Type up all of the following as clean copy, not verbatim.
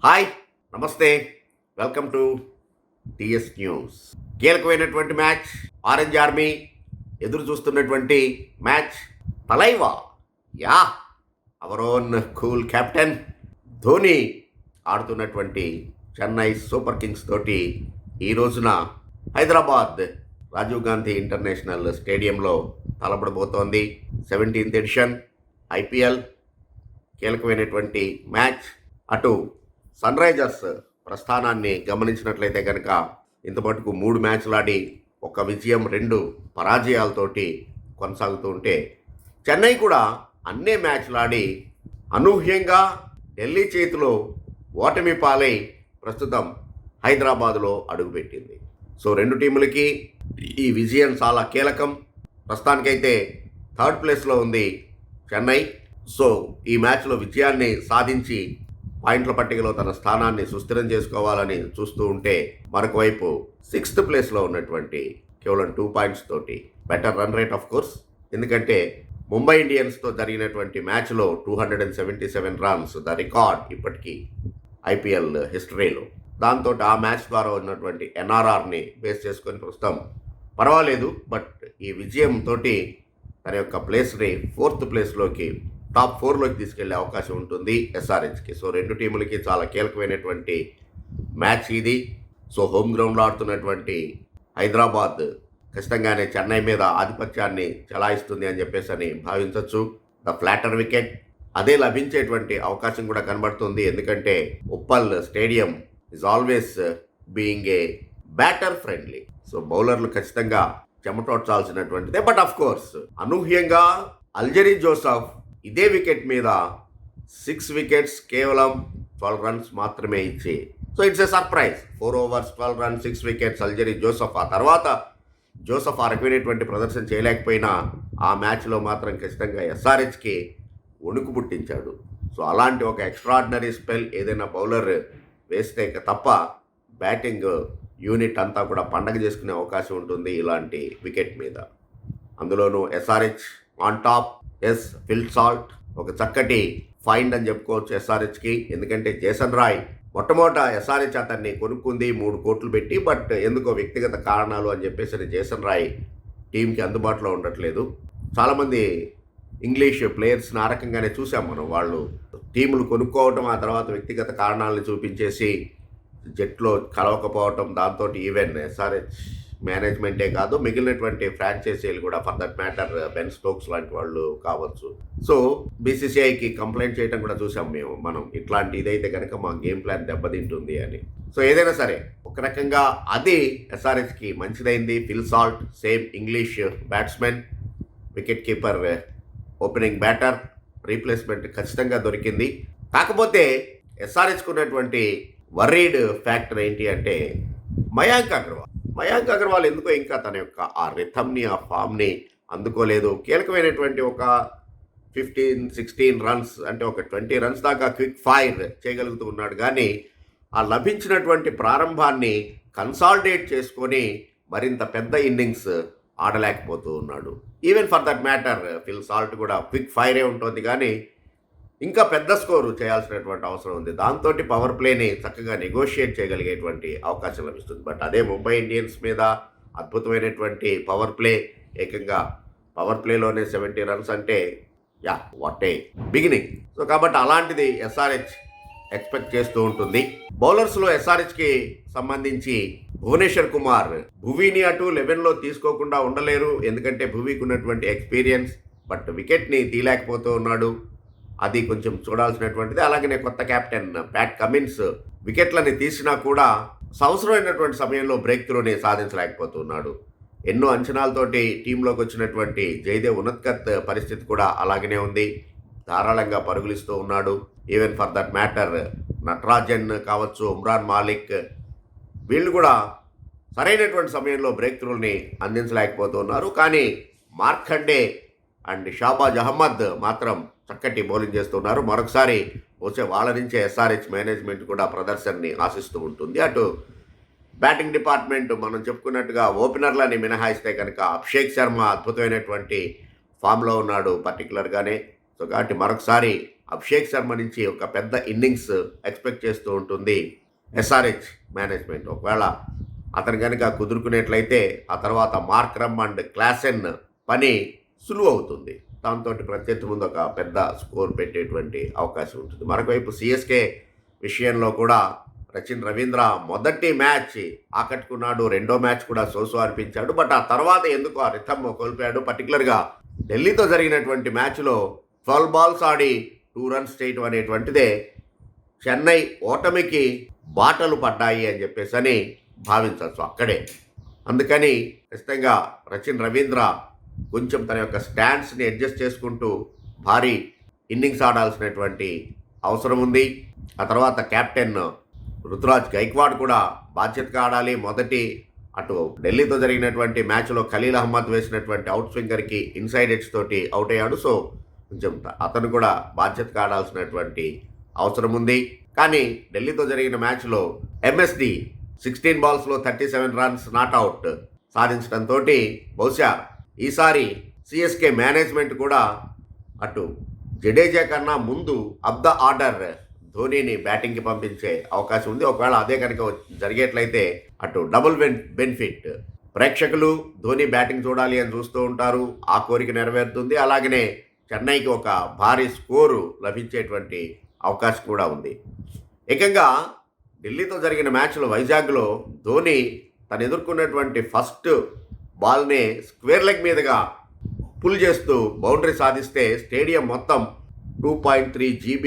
Hi, నమస్తే, welcome to TS news. కీలకమైనటువంటి match, orange army ఎదురు చూస్తున్నటువంటి మ్యాచ్. తలైవా యా our own cool captain Dhoni ఆడుతున్నటువంటి చెన్నై సూపర్ కింగ్స్ తోటి ఈ రోజున హైదరాబాద్ రాజీవ్ గాంధీ ఇంటర్నేషనల్ స్టేడియంలో తలపడబోతోంది. 17th ఎడిషన్ ఐపీఎల్ కీలకమైనటువంటి మ్యాచ్. అటు సన్ రైజర్స్ ప్రస్థానాన్ని గమనించినట్లయితే కనుక ఇంత మటుకు 3 మ్యాచ్లు ఆడి 1 విజయం 2 పరాజయాలతోటి కొనసాగుతూ ఉంటే, చెన్నై కూడా అన్నే మ్యాచ్లు ఆడి అనూహ్యంగా ఢిల్లీ చేతిలో ఓటమి పాలై ప్రస్తుతం హైదరాబాదులో అడుగుపెట్టింది. సో 2 టీములకి ఈ విజయం చాలా కీలకం. ప్రస్తుతానికైతే 3rd ప్లేస్లో ఉంది చెన్నై. సో ఈ మ్యాచ్లో విజయాన్ని సాధించి పాయింట్ల పట్టికలో తన స్థానాన్ని సుస్థిరం చేసుకోవాలని చూస్తూ ఉంటే, మరొక వైపు 6th ప్లేస్లో ఉన్నటువంటి కేవలం 2 పాయింట్స్ తోటి better run rate of course. ఎందుకంటే ముంబై ఇండియన్స్తో జరిగినటువంటి మ్యాచ్లో 277 రన్స్ ద రికార్డ్ ఇప్పటికీ ఐపీఎల్ హిస్టరీలో. దాంతో ఆ మ్యాచ్ ద్వారా ఉన్నటువంటి ఎన్ఆర్ఆర్ని బేస్ చేసుకొని ప్రస్తుతం పర్వాలేదు, బట్ ఈ విజయంతో తన యొక్క ప్లేస్ని 4th ప్లేస్లోకి టాప్ 4లోకి తీసుకెళ్లే అవకాశం ఉంటుంది ఎస్ఆర్హెచ్కి. సో 2 టీములకి చాలా కీలకమైనటువంటి మ్యాచ్ ఇది. సో హోమ్ గ్రౌండ్లో ఆడుతున్నటువంటి హైదరాబాద్ ఖచ్చితంగానే చెన్నై మీద ఆధిపత్యాన్ని చెలాయిస్తుంది అని చెప్పేసి అని భావించవచ్చు. ద ఫ్లాటర్ వికెట్ అదే లభించేటువంటి అవకాశం కూడా కనబడుతుంది. ఎందుకంటే Uppal stadium is always being a batter friendly. So బౌలర్లు ఖచ్చితంగా చెమటోడ్చాల్సినటువంటిదే. బట్ ఆఫ్ కోర్స్ అనూహ్యంగా అల్జరీ జోసఫ్ ఇదే వికెట్ మీద 6 వికెట్స్ కేవలం 12 రన్స్ మాత్రమే ఇచ్చి, so it's a surprise. 4 overs 12 runs 6 wickets Alzarri Joseph. ఆ తర్వాత జోసఫ్ ఆ రకమైనటువంటి ప్రదర్శన చేయలేకపోయినా ఆ మ్యాచ్లో మాత్రం ఖచ్చితంగా ఎస్ఆర్హెచ్కి వణుకు పుట్టించాడు. సో అలాంటి ఒక ఎక్స్ట్రాడినరీ స్పెల్ ఏదైనా బౌలర్ వేస్తే తప్ప బ్యాటింగ్ యూనిట్ అంతా కూడా పండగ చేసుకునే అవకాశం ఉంటుంది ఇలాంటి వికెట్ మీద. అందులోనూ SRH on top. Yes, Phil salt ఒక చక్కటి ఫైండ్ అని చెప్పుకోవచ్చు ఎస్ఆర్హెచ్కి. ఎందుకంటే జేసన్ రాయ్ మొట్టమొదట ఎస్ఆర్హెచ్ అతన్ని కొనుక్కుంది 3 కోట్లు పెట్టి, బట్ ఎందుకో వ్యక్తిగత కారణాలు అని చెప్పేసి జేసన్ రాయ్ టీంకి అందుబాటులో ఉండట్లేదు. చాలామంది ఇంగ్లీష్ ప్లేయర్స్ని ఆ రకంగానే చూసాం మనం. వాళ్ళు టీములు కొనుక్కోవటం, ఆ తర్వాత వ్యక్తిగత కారణాలను చూపించేసి జట్లో కలవకపోవటం, దాంతో ఈవెన్ ఎస్ఆర్హెచ్ మేనేజ్మెంటే కాదు మిగిలినటువంటి ఫ్రాంచైజీలు కూడా, for that matter Ben Stokes లాంటి వాళ్ళు కావచ్చు. సో బీసీసీఐకి కంప్లైంట్ చేయడం కూడా చూసాం మనం. ఇట్లాంటి ఇదైతే కనుక మా గేమ్ ప్లాన్ దెబ్బతింటుంది అని. సో ఏదైనా సరే ఒక రకంగా అది ఎస్ఆర్హెచ్కి మంచిదైంది. Phil Salt same English batsmen, wicket keeper, opening batter replacement ఖచ్చితంగా దొరికింది. కాకపోతే ఎస్ఆర్హెచ్కు ఉన్నటువంటి వర్రీడ్ ఫ్యాక్టర్ ఏంటి అంటే మయాంక్ అగర్వాల్ ఎందుకో ఇంకా తన యొక్క ఆ రిథమ్ని, ఆ ఫామ్ని అందుకోలేదు. కీలకమైనటువంటి ఒక 15-16 రన్స్ అంటే ఒక 20 రన్స్ దాకా క్విక్ ఫైర్ చేయగలుగుతూ ఉన్నాడు. కానీ ఆ లభించినటువంటి ప్రారంభాన్ని కన్సాలిడేట్ చేసుకొని మరింత పెద్ద ఇన్నింగ్స్ ఆడలేకపోతూ ఉన్నాడు. Even for that matter Phil Salt కూడా క్విక్ ఫైరే ఉంటుంది, కానీ ఇంకా పెద్ద స్కోరు చేయాల్సినటువంటి అవసరం ఉంది. దాంతో పవర్ ప్లేని చక్కగా నెగోషియేట్ చేయగలిగేటువంటి అవకాశం లభిస్తుంది. బట్ అదే ముంబై ఇండియన్స్ మీద అద్భుతమైనటువంటి పవర్ ప్లే, ఏకంగా పవర్ ప్లేలోనే 70 రన్స్ అంటే yeah what a beginning. So కాబట్టి అలాంటిది ఎస్ఆర్హెచ్ ఎక్స్పెక్ట్ చేస్తూ ఉంటుంది. బౌలర్స్లో ఎస్ఆర్హెచ్కి సంబంధించి భువనేశ్వర్ కుమార్, భువీని అటు 11లో తీసుకోకుండా ఉండలేరు. ఎందుకంటే భువీకి ఉన్నటువంటి ఎక్స్పీరియన్స్, బట్ వికెట్ని తీయలేకపోతూ ఉన్నాడు. అది కొంచెం చూడాల్సినటువంటిది. అలాగనే కొత్త కెప్టెన్ ప్యాట్ కమిన్స్ వికెట్లని తీసినా కూడా అవసరమైనటువంటి సమయంలో బ్రేక్ త్రూని సాధించలేకపోతున్నాడు. ఎన్నో అంచనాలతోటి టీంలోకి వచ్చినటువంటి జయదేవ్ ఉనత్కత్ పరిస్థితి కూడా అలాగనే ఉంది. ధారాళంగా పరుగులిస్తూ ఉన్నాడు. Even for that matter Natarajan కావచ్చు, ఉమ్రాన్ మాలిక్, వీళ్ళు కూడా సరైనటువంటి సమయంలో బ్రేక్ త్రూని అందించలేకపోతున్నారు. కానీ మార్కండే అండ్ షాబాజ్ అహ్మద్ మాత్రం చక్కటి బౌలింగ్ చేస్తున్నారు. మరొకసారి వచ్చే వాళ్ళ నుంచే ఎస్ఆర్హెచ్ మేనేజ్మెంట్ కూడా ప్రదర్శనని ఆశిస్తూ ఉంటుంది. అటు బ్యాటింగ్ డిపార్ట్మెంట్ మనం చెప్పుకున్నట్టుగా ఓపెనర్లని మినహాయిస్తే కనుక అభిషేక్ శర్మ అద్భుతమైనటువంటి ఫామ్లో ఉన్నాడు పర్టికులర్గానే. సో కాబట్టి మరొకసారి అభిషేక్ శర్మ నుంచి ఒక పెద్ద ఇన్నింగ్స్ ఎక్స్పెక్ట్ చేస్తూ ఉంటుంది ఎస్ఆర్హెచ్ మేనేజ్మెంట్. ఒకవేళ అతను కనుక కుదురుకునేట్లయితే ఆ తర్వాత మార్క్రమ్ అండ్ క్లాసెన్ పని సులువు అవుతుంది. దాంతో ప్రత్యర్థి ముందు ఒక పెద్ద స్కోర్ పెట్టేటువంటి అవకాశం ఉంటుంది. మరొకవైపు సిఎస్కే విషయంలో కూడా సచిన్ రవీంద్ర మొదటి మ్యాచ్ ఆకట్టుకున్నాడు, రెండో మ్యాచ్ కూడా సోసో అనిపించాడు. బట్ ఆ తర్వాత ఎందుకు ఆ రిథమ్ కోల్పోయాడు. పర్టికులర్గా ఢిల్లీతో జరిగినటువంటి మ్యాచ్లో 12 బాల్స్ ఆడి 2 రన్స్ చేయటం అనేటువంటిదే చెన్నై ఓటమికి బాటలు పడ్డాయి అని చెప్పేసి అని భావించవచ్చు అక్కడే. అందుకని ఖచ్చితంగా సచిన్ రవీంద్ర కొంచెం తన యొక్క స్టాండ్స్ని అడ్జస్ట్ చేసుకుంటూ భారీ ఇన్నింగ్స్ ఆడాల్సినటువంటి అవసరం ఉంది. ఆ తర్వాత కెప్టెన్ రుతురాజ్ గైక్వాడ్ కూడా బాధ్యతగా ఆడాలి. మొదటి అటు ఢిల్లీతో జరిగినటువంటి మ్యాచ్లో ఖలీల్ అహ్మద్ వేసినటువంటి అవుట్ స్వింగర్కి ఇన్సైడ్ ఎడ్జ్ తోటి అవుట్ అయ్యాడు. సో కొంచెం అతను కూడా బాధ్యతగా ఆడాల్సినటువంటి అవసరం ఉంది. కానీ ఢిల్లీతో జరిగిన మ్యాచ్లో ఎంఎస్డి 16 బాల్స్లో 37 రన్స్ నాట్అవుట్ సాధించడంతో బహుశా ఈసారి సిఎస్కే మేనేజ్మెంట్ కూడా అటు జడేజా కన్నా ముందు అబ్ ద ఆర్డర్ ధోనీని బ్యాటింగ్కి పంపించే అవకాశం ఉంది. ఒకవేళ అదే కనుక జరిగేట్లయితే అటు డబుల్ బెనిఫిట్. ప్రేక్షకులు ధోని బ్యాటింగ్ చూడాలి అని చూస్తూ ఉంటారు, ఆ కోరిక నెరవేరుతుంది. అలాగనే చెన్నైకి ఒక భారీ స్కోరు లభించేటువంటి అవకాశం కూడా ఉంది. ఏకంగా ఢిల్లీతో జరిగిన మ్యాచ్లో వైజాగ్లో ధోని తను ఎదుర్కొన్నటువంటి ఫస్ట్ బాల్ని స్క్వేర్ లెగ్ మీదుగా పుల్ చేస్తూ బౌండరీ సాధిస్తే స్టేడియం మొత్తం 2.3 GB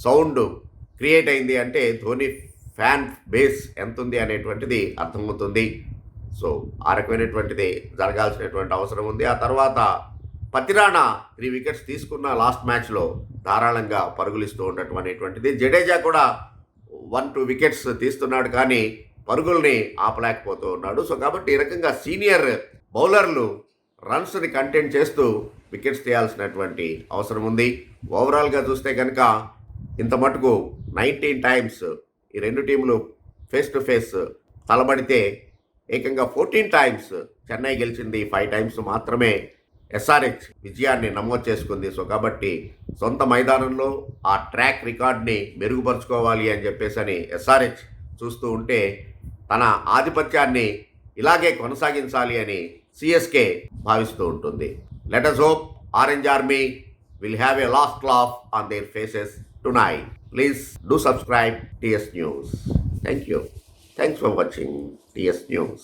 సౌండ్ క్రియేట్ అయింది. అంటే ధోని ఫ్యాన్ బేస్ ఎంత ఉంది అనేటువంటిది అర్థమవుతుంది. సో ఆ రకమైనటువంటిది జరగాల్సినటువంటి అవసరం ఉంది. ఆ తర్వాత పతిరాణా 3 వికెట్స్ తీసుకున్న లాస్ట్ మ్యాచ్లో ధారాళంగా పరుగులిస్తూ ఉండటం అనేటువంటిది. జడేజా కూడా 1-2 వికెట్స్ తీస్తున్నాడు, కానీ పరుగుల్ని ఆపలేకపోతూ ఉన్నాడు. సో కాబట్టి ఈ రకంగా సీనియర్ బౌలర్లు రన్స్ని కంటైన్ చేస్తూ వికెట్స్ తీయాల్సినటువంటి అవసరం ఉంది. ఓవరాల్గా చూస్తే కనుక ఇంత మటుకు 19 టైమ్స్ ఈ రెండు టీంలు ఫేస్ టు ఫేస్ తలబడితే ఏకంగా 14 టైమ్స్ చెన్నై గెలిచింది, 5 టైమ్స్ మాత్రమే ఎస్ఆర్హెచ్ విజయాన్ని నమోదు చేసుకుంది. సో కాబట్టి సొంత మైదానంలో ఆ ట్రాక్ రికార్డ్ని మెరుగుపరుచుకోవాలి అని చెప్పేసి అని ఎస్ఆర్హెచ్ చూస్తూ ఉంటే తన ఆధిపత్యాన్ని ఇలాగే కొనసాగించాలి అని సిఎస్కే భావిస్తూ ఉంటుంది. Let us hope Orange Army will have a last laugh on their faces tonight. Please do subscribe TS News. Thank you. Thanks for watching TS News.